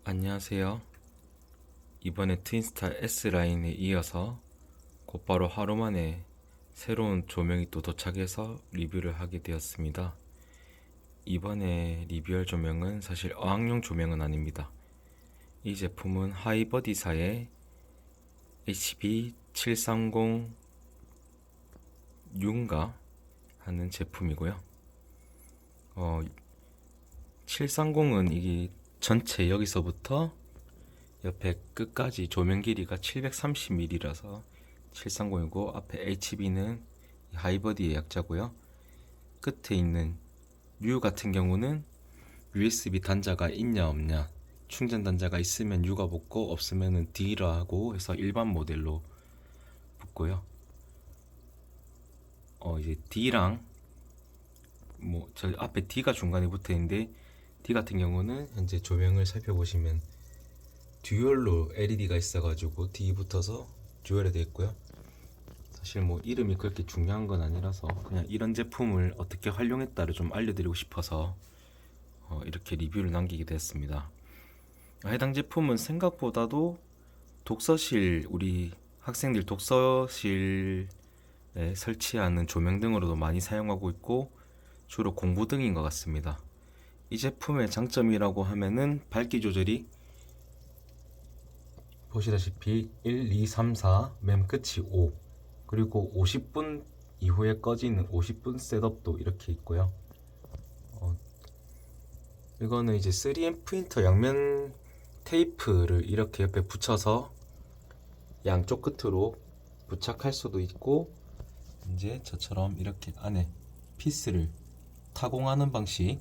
안녕하세요. 이번에 트윈스타 S라인에 이어서 곧바로 하루 만에 새로운 조명이 또 도착해서 리뷰를 하게 되었습니다. 이번에 리뷰할 조명은 사실 어학용 조명은 아닙니다. 이 제품은 하이버디사의 HB730U인가 하는 제품이고요. 730은 이게 전체 여기서부터 옆에 끝까지 조명 길이가 730mm라서 730이고, 앞에 HB는 하이버디의 약자고요. 끝에 있는 U 같은 경우는 USB 단자가 있냐 없냐, 충전 단자가 있으면 U가 붙고 없으면 D라고 해서 일반 모델로 붙고요. 이제 D랑 저 앞에 D가 중간에 붙어 있는데, D 같은 경우는 현재 조명을 살펴보시면 듀얼로 LED가 있어가지고 D 붙어서 듀얼이 되어 있고요. 사실 이름이 그렇게 중요한 건 아니라서 그냥 이런 제품을 어떻게 활용했다를 좀 알려드리고 싶어서 이렇게 리뷰를 남기게 됐습니다. 해당 제품은 생각보다도 우리 학생들 독서실에 설치하는 조명 등으로도 많이 사용하고 있고, 주로 공부등인 것 같습니다. 이 제품의 장점이라고 하면은 밝기 조절이 보시다시피 1, 2, 3, 4, 맨 끝이 5, 그리고 50분 이후에 꺼지는 50분 셋업도 이렇게 있고요. 이거는 이제 3M 프린터 양면 테이프를 이렇게 옆에 붙여서 양쪽 끝으로 부착할 수도 있고, 이제 저처럼 이렇게 안에 피스를 타공하는 방식.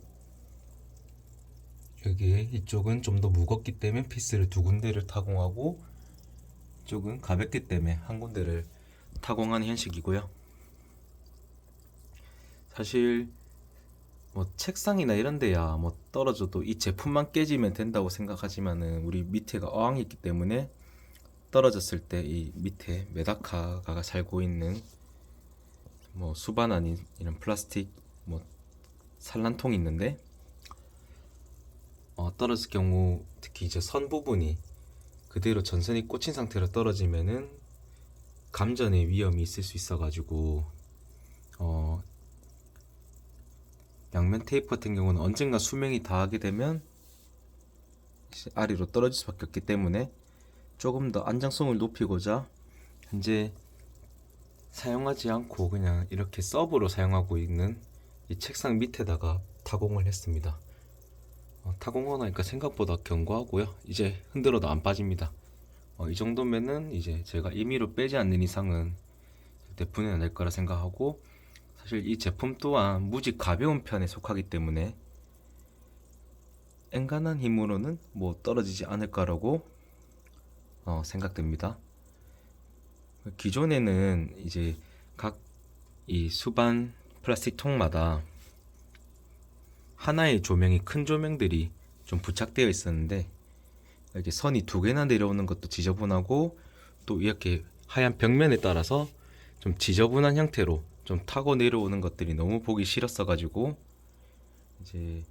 여기에 이쪽은 좀 더 무겁기 때문에 피스를 두 군데를 타공하고, 이쪽은 가볍기 때문에 한 군데를 타공하는 형식이고요. 사실 책상이나 이런 데야 떨어져도 이 제품만 깨지면 된다고 생각하지만은, 우리 밑에가 어항이 있기 때문에 떨어졌을 때 이 밑에 메다카가 살고 있는 수반 아닌 이런 플라스틱 산란통이 있는데, 떨어질 경우 특히 이제 선 부분이 그대로 전선이 꽂힌 상태로 떨어지면은 감전의 위험이 있을 수 있어가지고, 양면 테이프 같은 경우는 언젠가 수명이 다하게 되면 아래로 떨어질 수밖에 없기 때문에, 조금 더 안정성을 높이고자 현재 사용하지 않고 그냥 이렇게 서브로 사용하고 있는 이 책상 밑에다가 타공을 했습니다. 타공하고 나니까 생각보다 견고하고요. 이제 흔들어도 안 빠집니다. 이 정도면은 이제 제가 임의로 빼지 않는 이상은 절대 분해 안 될 거라 생각하고, 사실 이 제품 또한 무지 가벼운 편에 속하기 때문에 엔간한 힘으로는 떨어지지 않을까라고 생각됩니다. 기존에는 이제 각 이 수반 플라스틱 통마다 하나의 조명이, 큰 조명들이 좀 부착되어 있었는데, 이렇게 선이 두 개나 내려오는 것도 지저분하고, 또 이렇게 하얀 벽면에 따라서 좀 지저분한 형태로 좀 타고 내려오는 것들이 너무 보기 싫었어 가지고, 이제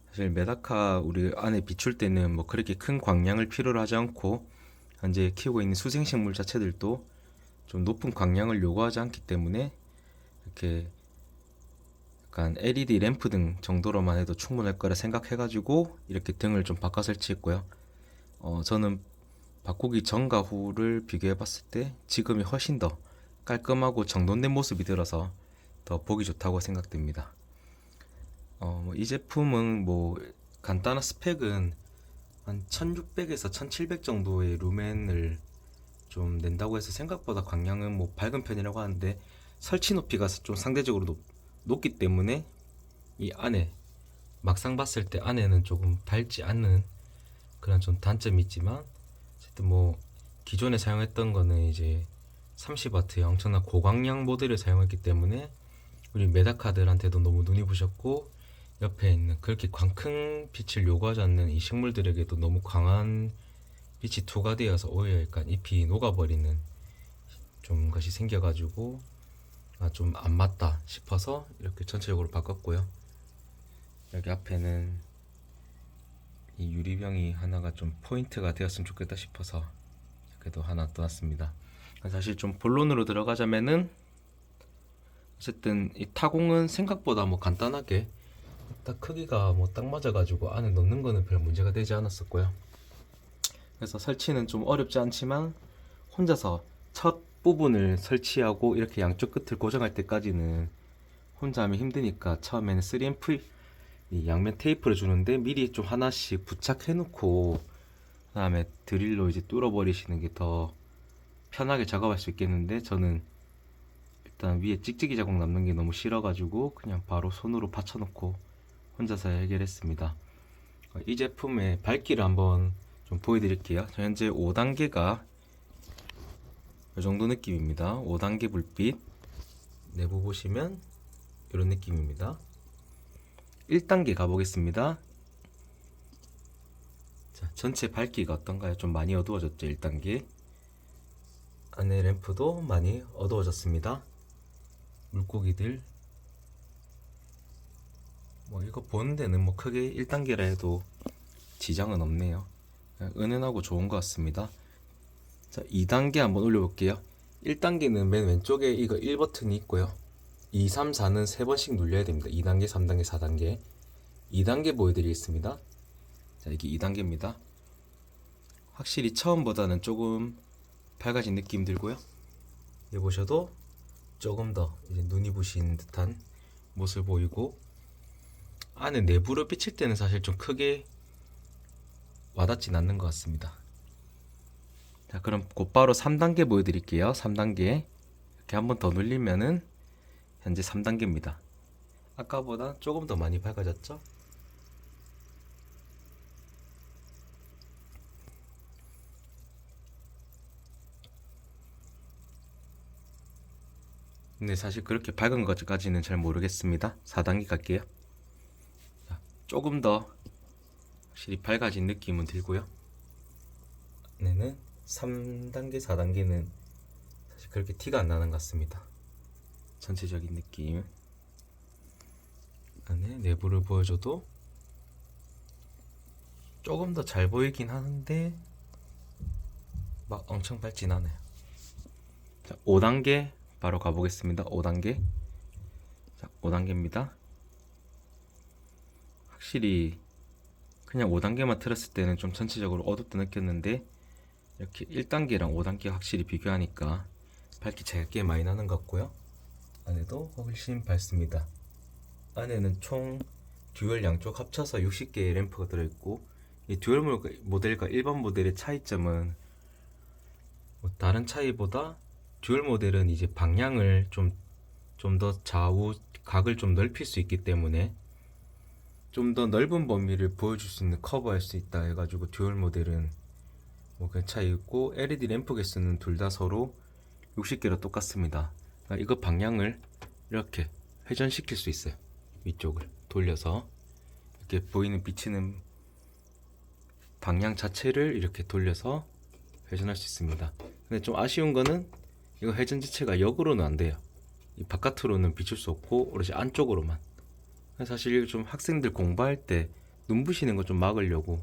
사실 메다카 우리 안에 비출 때는 그렇게 큰 광량을 필요로 하지 않고, 현재 키우고 있는 수생식물 자체들도 좀 높은 광량을 요구하지 않기 때문에 이렇게 약간 LED 램프 등 정도로만 해도 충분할 거라 생각해가지고 이렇게 등을 좀 바꿔 설치했고요. 저는 바꾸기 전과 후를 비교해 봤을 때 지금이 훨씬 더 깔끔하고 정돈된 모습이 들어서 더 보기 좋다고 생각됩니다. 이 제품은 간단한 스펙은 한 1600에서 1700 정도의 루멘을 좀 낸다고 해서, 생각보다 광량은 밝은 편이라고 하는데, 설치 높이가 좀 상대적으로 높기 때문에 이 안에 막상 봤을 때 안에는 조금 밝지 않는 그런 좀 단점이 있지만, 어쨌든 기존에 사용했던 거는 이제 30W의 엄청난 고광량 모델을 사용했기 때문에 우리 메다카들한테도 너무 눈이 부셨고, 옆에 있는 그렇게 큰 빛을 요구하지 않는 이 식물들에게도 너무 강한 빛이 투과되어서 오히려 약간 잎이 녹아버리는 좀 것이 생겨가지고 좀 안 맞다 싶어서 이렇게 전체적으로 바꿨고요. 여기 앞에는 이 이 유리병이 하나가 좀 포인트가 되었으면 좋겠다 싶어서 그래도 하나 떠났습니다. 사실 좀 본론으로 들어가자면은 어쨌든 이 타공은 생각보다 뭐 간단하게 딱 크기가 뭐 딱 맞아가지고 안에 넣는 거는 별 문제가 되지 않았었고요. 그래서 설치는 좀 어렵지 않지만 혼자서 첫 부분을 설치하고 이렇게 양쪽 끝을 고정할 때까지는 혼자 하면 힘드니까 처음에는 3M 이 양면 테이프를 주는데 미리 좀 하나씩 부착해 놓고 그 다음에 드릴로 이제 뚫어 버리시는 게 더 편하게 작업할 수 있겠는데, 저는 일단 위에 찍찍이 자국 남는 게 너무 싫어가지고 그냥 바로 손으로 받쳐 놓고 혼자서 해결했습니다. 이 제품의 밝기를 한번 좀 보여드릴게요. 현재 5단계가 이 정도 느낌입니다. 5단계 불빛 내부 보시면 이런 느낌입니다. 1단계 가보겠습니다. 자, 전체 밝기가 어떤가요? 좀 많이 어두워졌죠. 1단계 안에 램프도 많이 어두워졌습니다. 물고기들 뭐 이거 보는 데는 뭐 크게 1단계라 해도 지장은 없네요. 은은하고 좋은 것 같습니다. 자, 2단계 한번 올려볼게요. 1단계는 맨 왼쪽에 이거 1버튼이 있고요. 2, 3, 4는 3번씩 눌려야 됩니다. 2단계, 3단계, 4단계. 2단계 보여드리겠습니다. 자, 이게 2단계입니다. 확실히 처음보다는 조금 밝아진 느낌 들고요. 여기 보셔도 조금 더 이제 눈이 부신 듯한 모습 보이고, 안에 내부로 비칠 때는 사실 좀 크게 와닿진 않는 것 같습니다. 자, 그럼 곧바로 3단계 보여드릴게요. 3단계 이렇게 한번 더 눌리면은 현재 3단계입니다. 아까보다 조금 더 많이 밝아졌죠? 근데 사실 그렇게 밝은 것까지는 잘 모르겠습니다. 4단계 갈게요. 자, 조금 더 확실히 밝아진 느낌은 들고요. 안에는 3단계, 4단계는 사실 그렇게 티가 안 나는 것 같습니다. 전체적인 느낌. 안에 내부를 보여줘도 조금 더 잘 보이긴 하는데 막 엄청 밝진 않아요. 자, 5단계 바로 가보겠습니다. 5단계. 자, 5단계입니다. 확실히 그냥 5단계만 틀었을 때는 좀 전체적으로 어둡게 느꼈는데, 이렇게 1단계랑 5단계 확실히 비교하니까 밝기 차이가 꽤 많이 나는 것 같고요. 안에도 훨씬 밝습니다. 안에는 총 듀얼 양쪽 합쳐서 60개의 램프가 들어있고, 이 듀얼 모델과 일반 모델의 차이점은 뭐 다른 차이보다 듀얼 모델은 이제 방향을 좀 더 좌우 각을 좀 넓힐 수 있기 때문에 좀 더 넓은 범위를 보여줄 수 있는, 커버할 수 있다 해가지고 듀얼 모델은 뭐 그 차이 있고, LED 램프 개수는 둘 다 서로 60개로 똑같습니다. 그러니까 이거 방향을 이렇게 회전시킬 수 있어요. 위쪽을 돌려서 이렇게 보이는 비치는 방향 자체를 이렇게 돌려서 회전할 수 있습니다. 근데 좀 아쉬운 거는 이거 회전 자체가 역으로는 안 돼요. 이 바깥으로는 비출 수 없고 오로지 안쪽으로만. 사실 좀 학생들 공부할 때 눈부시는 거 좀 막으려고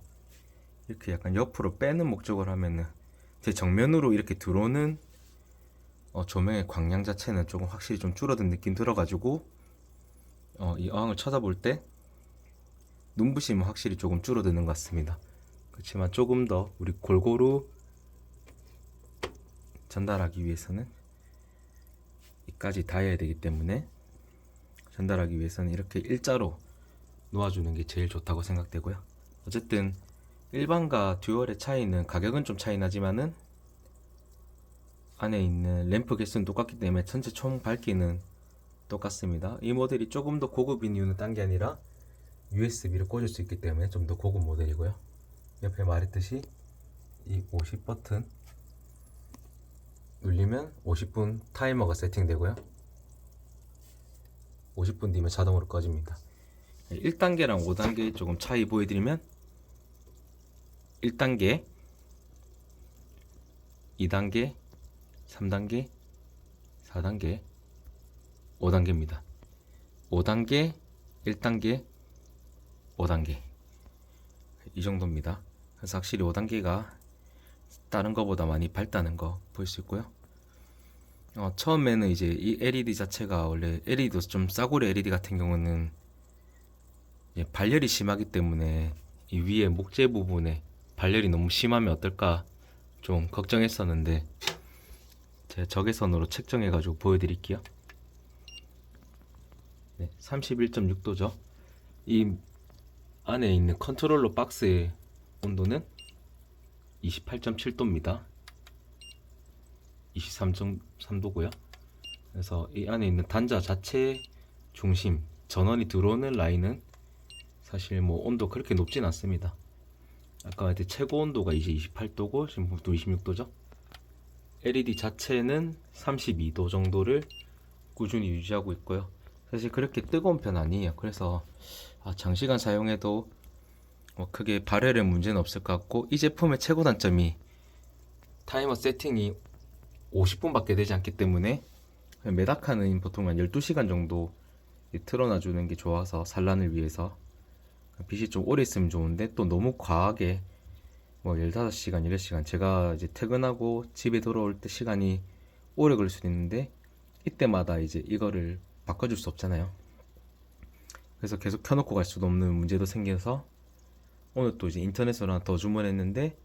이렇게 약간 옆으로 빼는 목적으로 하면은 제 정면으로 이렇게 들어오는 조명의 광량 자체는 조금 확실히 좀 줄어든 느낌 들어가지고 이 어항을 쳐다볼 때 눈부심은 확실히 조금 줄어드는 것 같습니다. 그렇지만 조금 더 우리 골고루 전달하기 위해서는 이까지 다 해야 되기 때문에, 전달하기 위해서는 이렇게 일자로 놓아주는 게 제일 좋다고 생각되고요. 어쨌든 일반과 듀얼의 차이는 가격은 좀 차이 나지만은 안에 있는 램프 개수는 똑같기 때문에 전체 총 밝기는 똑같습니다. 이 모델이 조금 더 고급인 이유는 딴 게 아니라 USB를 꽂을 수 있기 때문에 좀 더 고급 모델이고요. 옆에 말했듯이 이 50 버튼 눌리면 50분 타이머가 세팅되고요. 50분 뒤면 자동으로 꺼집니다. 1단계랑 5단계 조금 차이 보여드리면, 1단계, 2단계, 3단계, 4단계, 5단계입니다. 5단계, 1단계, 5단계. 이 정도입니다. 그래서 확실히 5단계가 다른 거보다 많이 밝다는 거 볼 수 있고요. 처음에는 이제 이 LED 자체가 원래 LED도 좀 싸구려 LED 같은 경우는 발열이 심하기 때문에 이 위에 목재 부분에 발열이 너무 심하면 어떨까 좀 걱정했었는데 제가 적외선으로 측정해 가지고 보여드릴게요. 네, 31.6도죠. 이 안에 있는 컨트롤러 박스의 온도는 28.7도입니다. 23.3도고요. 그래서 이 안에 있는 단자 자체 중심 전원이 들어오는 라인은 사실 뭐 온도 그렇게 높진 않습니다. 아까 말했듯이 최고 온도가 이제 28도고 지금 또 26도죠. LED 자체는 32도 정도를 꾸준히 유지하고 있고요. 사실 그렇게 뜨거운 편 아니에요. 그래서 장시간 사용해도 뭐 크게 발열에 문제는 없을 것 같고, 이 제품의 최고 단점이 타이머 세팅이 50분밖에 되지 않기 때문에 메다카는 보통 한 12시간 정도 틀어놔주는 게 좋아서 산란을 위해서 빛이 좀 오래 있으면 좋은데, 또 너무 과하게 뭐 15시간, 16시간 제가 이제 퇴근하고 집에 돌아올 때 시간이 오래 걸릴 수도 있는데 이때마다 이제 이거를 바꿔줄 수 없잖아요. 그래서 계속 켜놓고 갈 수도 없는 문제도 생겨서 오늘 또 이제 인터넷으로 하나 더 주문했는데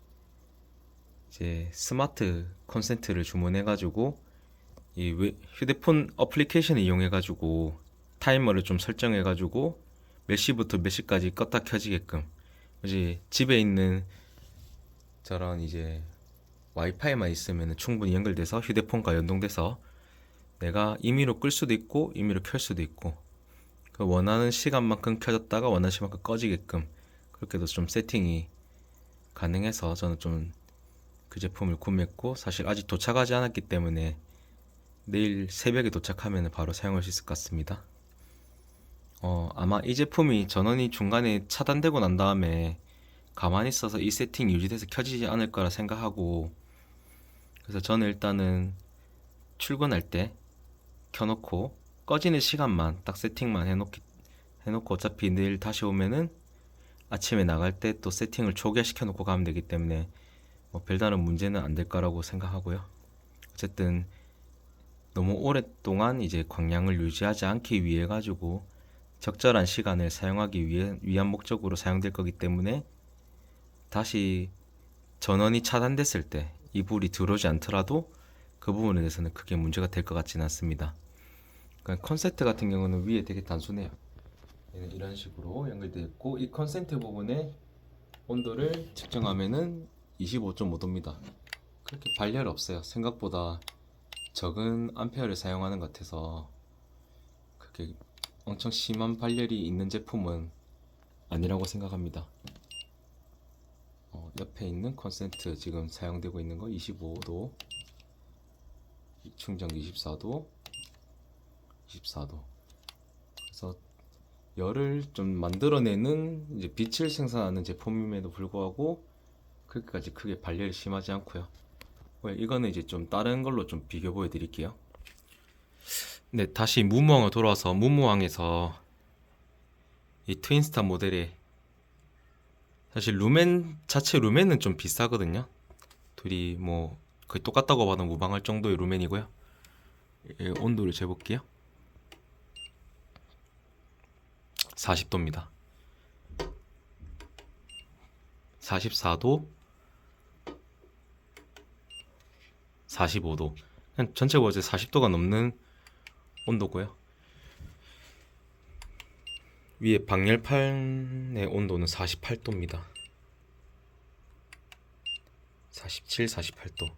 이제 스마트 콘센트를 주문해가지고 이 휴대폰 어플리케이션을 이용해가지고 타이머를 좀 설정해가지고 몇 시부터 몇 시까지 껐다 켜지게끔, 이제 집에 있는 저런 이제 와이파이만 있으면 충분히 연결돼서 휴대폰과 연동돼서 내가 임의로 끌 수도 있고 임의로 켤 수도 있고, 그 원하는 시간만큼 켜졌다가 원하는 시간만큼 꺼지게끔 그렇게도 좀 세팅이 가능해서 저는 좀 그 제품을 구매했고, 사실 아직 도착하지 않았기 때문에 내일 새벽에 도착하면 바로 사용할 수 있을 것 같습니다. 아마 이 제품이 전원이 중간에 차단되고 난 다음에 가만히 있어서 이 세팅이 유지돼서 켜지지 않을 거라 생각하고, 그래서 저는 일단은 출근할 때 켜놓고 꺼지는 시간만 딱 세팅만 해놓고 어차피 내일 다시 오면은 아침에 나갈 때 또 세팅을 초기화시켜 놓고 가면 되기 때문에 뭐 별다른 문제는 안 될 거라고 생각하고요. 어쨌든 너무 오랫동안 이제 광량을 유지하지 않기 위해 가지고 적절한 시간을 사용하기 위한 목적으로 사용될 거기 때문에 다시 전원이 차단됐을 때 이 불이 들어오지 않더라도 그 부분에 대해서는 크게 문제가 될 것 같지는 않습니다. 그러니까 콘센트 같은 경우는 위에 되게 단순해요. 얘는 이런 식으로 연결되어 있고, 이 콘센트 부분에 온도를 측정하면은 25.5도입니다. 그렇게 발열 없어요. 생각보다 적은 암페어를 사용하는 것 같아서 그렇게 엄청 심한 발열이 있는 제품은 아니라고 생각합니다. 옆에 있는 콘센트 지금 사용되고 있는 거 25도, 충전기 24도, 24도. 그래서 열을 좀 만들어내는 이제 빛을 생산하는 제품임에도 불구하고 그렇게까지 크게 발열이 심하지 않고요. 이거는 이제 좀 다른 걸로 좀 비교 보여드릴게요. 네, 다시 무무왕으로 돌아와서 무무왕에서 이 트윈스타 모델에 사실 루멘은 좀 비싸거든요. 둘이 뭐 거의 똑같다고 봐도 무방할 정도의 루멘이고요. 온도를 재볼게요. 40도입니다. 44도, 45도. 그냥 전체적으로 40도가 넘는 온도고요. 위에 방열판의 온도는 48도입니다. 47, 48도.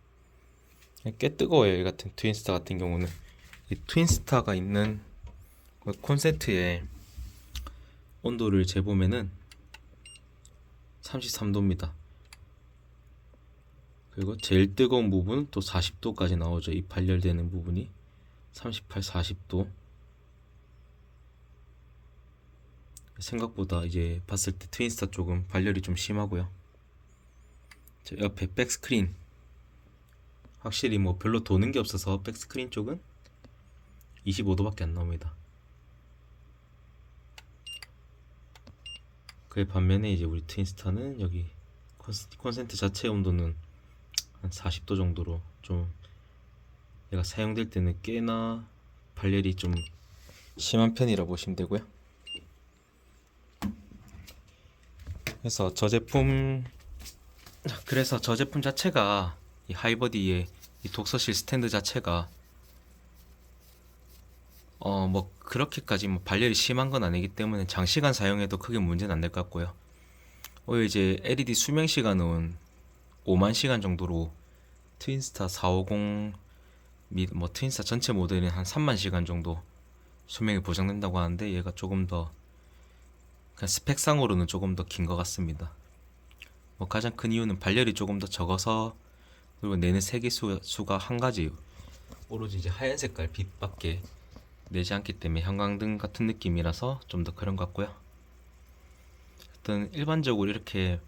꽤 뜨거워요. 이 같은 트윈스타 같은 경우는. 이 트윈스타가 있는 콘센트에 온도를 재보면은 33도입니다. 그리고 제일 뜨거운 부분은 또 40도까지 나오죠. 이 발열되는 부분이 38, 40도. 생각보다 이제 봤을 때 트윈스타 쪽은 발열이 좀 심하고요. 저 옆에 백스크린 확실히 뭐 별로 도는 게 없어서 백스크린 쪽은 25도밖에 안 나옵니다. 그에 반면에 이제 우리 트윈스타는 여기 콘센트 자체 온도는 한 40도 정도로 좀 얘가 사용될 때는 꽤나 발열이 좀 심한 편이라 보시면 되고요. 그래서 저 제품 자체가 이 하이버디의 이 독서실 스탠드 자체가 뭐 그렇게까지 뭐 발열이 심한 건 아니기 때문에 장시간 사용해도 크게 문제는 안 될 것 같고요. 오히려 이제 LED 수명 시간은 5만 시간 정도로 트윈스타 450 및 뭐 트윈스타 전체 모델은 한 3만 시간 정도 수명이 보장된다고 하는데 얘가 조금 더 그냥 스펙상으로는 조금 더 긴 것 같습니다. 뭐 가장 큰 이유는 발열이 조금 더 적어서, 그리고 내는 세기 수가 한 가지 오로지 이제 하얀 색깔 빛밖에 내지 않기 때문에 형광등 같은 느낌이라서 좀 더 그런 것 같고요. 일단 일반적으로 이렇게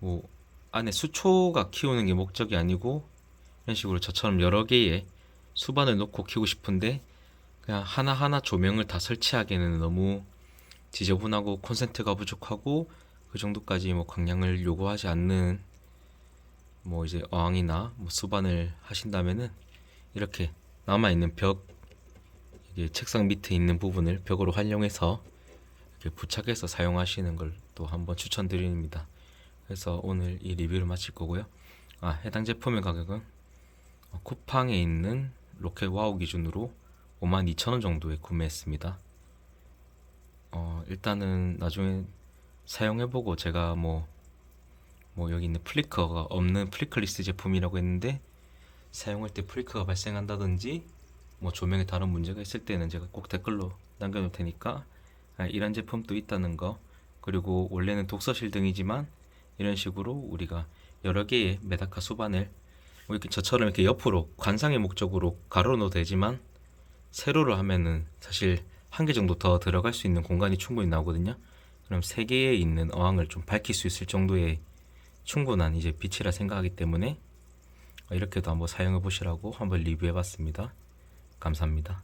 뭐 안에 수초가 키우는 게 목적이 아니고 이런 식으로 저처럼 여러 개의 수반을 놓고 키우고 싶은데 그냥 하나하나 조명을 다 설치하기에는 너무 지저분하고 콘센트가 부족하고 그 정도까지 뭐 광량을 요구하지 않는 뭐 이제 어항이나 뭐 수반을 하신다면은 이렇게 남아있는 벽, 이게 책상 밑에 있는 부분을 벽으로 활용해서 이렇게 부착해서 사용하시는 걸 또 한번 추천드립니다. 그래서 오늘 이 리뷰를 마칠 거고요. 해당 제품의 가격은 쿠팡에 있는 로켓 와우 기준으로 52,000원 정도에 구매했습니다. 일단은 나중에 사용해보고 제가 뭐 여기 있는 플리커가 없는 플리커리스 제품이라고 했는데 사용할 때 플리커가 발생한다든지 뭐 조명에 다른 문제가 있을 때는 제가 꼭 댓글로 남겨놓을 테니까 이런 제품도 있다는 거, 그리고 원래는 독서실 등이지만 이런 식으로 우리가 여러 개의 메다카 수반을 뭐 이렇게 저처럼 이렇게 옆으로 관상의 목적으로 가로로 되지만 세로로 하면은 사실 한 개 정도 더 들어갈 수 있는 공간이 충분히 나오거든요. 그럼 세 개에 있는 어항을 좀 밝힐 수 있을 정도의 충분한 이제 빛이라 생각하기 때문에 이렇게도 한번 사용해 보시라고 한번 리뷰해 봤습니다. 감사합니다.